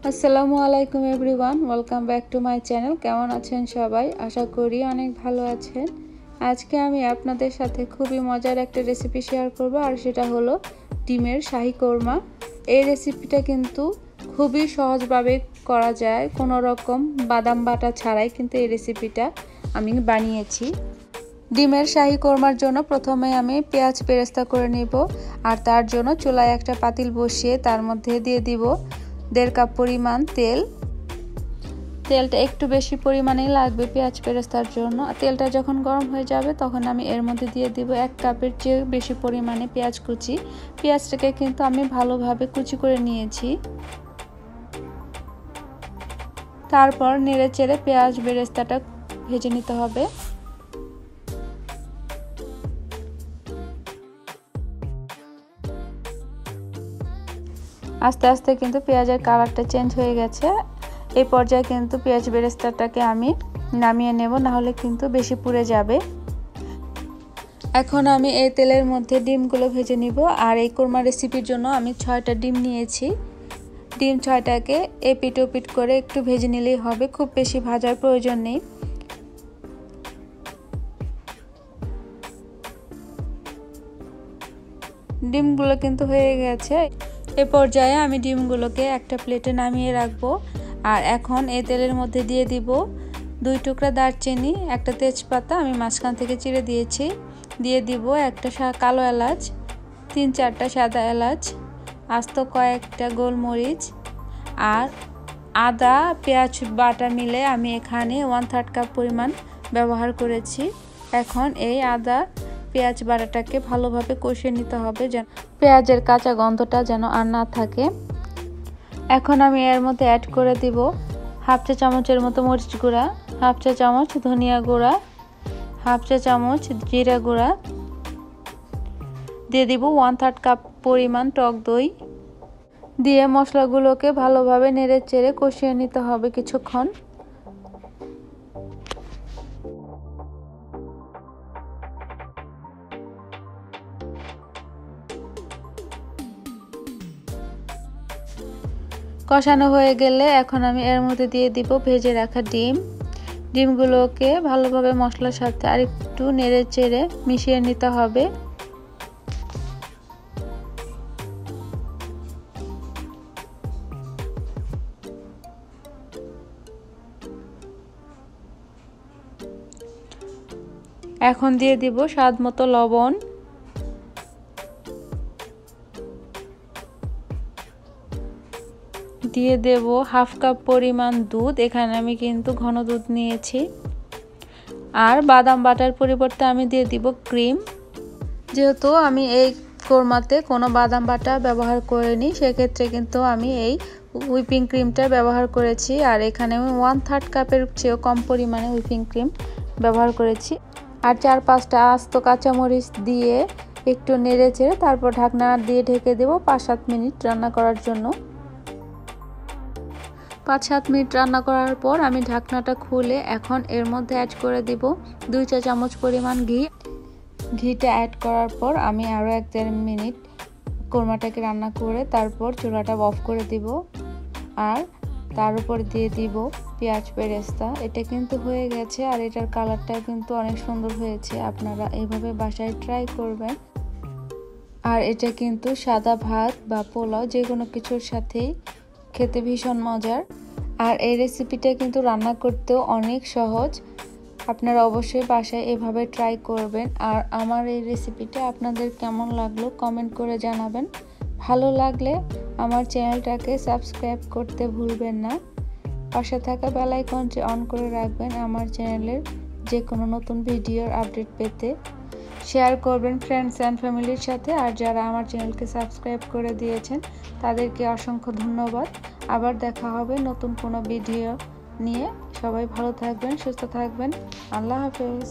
আসসালামু আলাইকুম everyone, welcome back to my channel. কেমন আছেন সবাই? আশা করি অনেক ভালো আছেন। আজকে আমি আপনাদের সাথে খুবই মজার একটা রেসিপি শেয়ার করব, আর সেটা হলো ডিমের শাহী কোরমা। এই রেসিপিটা কিন্তু খুবই সহজভাবে করা যায়, কোনো রকম বাদাম বাটা ছাড়াই কিন্তু এই রেসিপিটা আমি বানিয়েছি। ডিমের শাহী কোরমার জন্য প্রথমে আমি পেঁয়াজ বেরেস্তা করে নিব, আর তার জন্য চুলায় একটা পাতিল বসিয়ে তার মধ্যে দিয়ে দিব 1.5 কাপ পরিমাণ তেল। তেলটা একটু বেশি পরিমাণেই লাগবে পেঁয়াজ বেরেস্তার জন্য। তেলটা যখন গরম হয়ে যাবে তখন আমি এর মধ্যে দিয়ে দিব 1 কাপের চেয়ে বেশি পরিমাণে পেঁয়াজ কুচি। পেঁয়াজটাকে কিন্তু আমি ভালোভাবে কুচি করে নিয়েছি। তারপর নেড়ে চেড়ে পেঁয়াজ বেরেস্তাটা ভেজে নিতে হবে। আস্তে আস্তে কিন্তু পেঁয়াজের কালারটা চেঞ্জ হয়ে গেছে। এই পর্যায়ে কিন্তু পেঁয়াজ বেরেস্তাটাকে আমি নামিয়ে নেব, না হলে কিন্তু বেশি পুড়ে যাবে। এখন আমি এই তেলের মধ্যে ডিমগুলো ভেজে নিব। আর এই কোরমা রেসিপির জন্য আমি 6টা ডিম নিয়েছি। ডিম 6টাকে এপিট ওপিট করে একটু ভেজে নিলেই হবে, খুব বেশি ভাজার প্রয়োজন নেই। ডিমগুলো কিন্তু হয়ে গেছে। এ পর্যায়ে আমি ডিমগুলোকে একটা প্লেটে নামিয়ে রাখবো। আর এখন এই তেলের মধ্যে দিয়ে দিব 2 টুকরা দারচিনি, একটা তেজপাতা আমি মাঝখান থেকে চিড়ে দিয়েছি, দিয়ে দিব একটা কালো এলাচ, 3-4টা সাদা এলাচ, আস্ত কয়েকটা গোলমরিচ, আর আদা পেঁয়াজ বাটা মিলে আমি এখানে 1/3 কাপ পরিমাণ ব্যবহার করেছি। এখন এই আদা পেঁয়াজ বাটাটাকে ভালোভাবে কষিয়ে নিতে হবে, যেন পেঁয়াজের কাঁচা গন্ধটা যেন আর না থাকে। এখন আমি এর মধ্যে অ্যাড করে দিব 1/2 চা চামচের মতো মরিচ গুঁড়া, 1/2 চা চামচ ধনিয়া গুঁড়া, 1/2 চা চামচ জিরা গুঁড়া, দিয়ে দিব 1/3 কাপ পরিমাণ টক দই। দিয়ে মশলাগুলোকে ভালোভাবে নেড়ে চেড়ে কষিয়ে নিতে হবে কিছুক্ষণ। কষানো হয়ে গেলে এখন আমি এর মধ্যে দিয়ে দিব ভেজে রাখা ডিমগুলোকে ভালোভাবে মশলার সাথে আর একটু নেড়ে চেড়ে মিশিয়ে নিতে হবে। এখন দিয়ে দিব স্বাদ মতো লবণ, দিয়ে দেব 1/2 কাপ পরিমাণ দুধ। এখানে আমি কিন্তু ঘন দুধ নিয়েছি। আর বাদাম বাটার পরিবর্তে আমি দিয়ে দিব ক্রিম। যেহেতু আমি এই কোরমাতে কোনো বাদাম বাটা ব্যবহার করিনি, সেক্ষেত্রে কিন্তু আমি এই হুইপিং ক্রিমটা ব্যবহার করেছি। আর এখানে আমি 1/3 কাপের চেয়েও কম পরিমাণে হুইপিং ক্রিম ব্যবহার করেছি। আর 4-5টা আস্ত কাঁচামরিচ দিয়ে একটু নেড়ে চেড়ে তারপর ঢাকনা দিয়ে ঢেকে দেব 5-7 মিনিট রান্না করার জন্য। 5-7 মিনিট রান্না করার পর আমি ঢাকনাটা খুলে এখন এর মধ্যে অ্যাড করে দিব 2 চা চামচ পরিমাণ ঘি। ঘিটা অ্যাড করার পর আমি আরও 1-1.5 মিনিট কোরমাটাকে রান্না করে তারপর চুলাটা অফ করে দিব। আর তার উপর দিয়ে দিব পেঁয়াজ বেরেস্তা। এটা কিন্তু হয়ে গেছে, আর এটার কালারটা কিন্তু অনেক সুন্দর হয়েছে। আপনারা এইভাবে বাসায় ট্রাই করবেন। আর এটা কিন্তু সাদা ভাত বা পোলাও যে কোনো কিছুর সাথেই খেতে ভীষণ মজার। আর এই রেসিপিটা কিন্তু রান্না করতেও অনেক সহজ। আপনারা অবশ্যই বাসায় এভাবে ট্রাই করবেন। আর আমার এই রেসিপিটা আপনাদের কেমন লাগলো কমেন্ট করে জানাবেন। ভালো লাগলে আমার চ্যানেলটাকে সাবস্ক্রাইব করতে ভুলবেন না। পাশে থাকা বেল আইকনটি অন করে রাখবেন আমার চ্যানেলের যে কোনো নতুন ভিডিওর আপডেট পেতে। শেয়ার করবেন ফ্রেন্ডস অ্যান্ড ফ্যামিলির সাথে। আর যারা আমার চ্যানেলকে সাবস্ক্রাইব করে দিয়েছেন তাদেরকে অসংখ্য ধন্যবাদ। আবার দেখা হবে নতুন কোনো ভিডিও নিয়ে। সবাই ভালো থাকবেন, সুস্থ থাকবেন। আল্লাহ হাফেজ।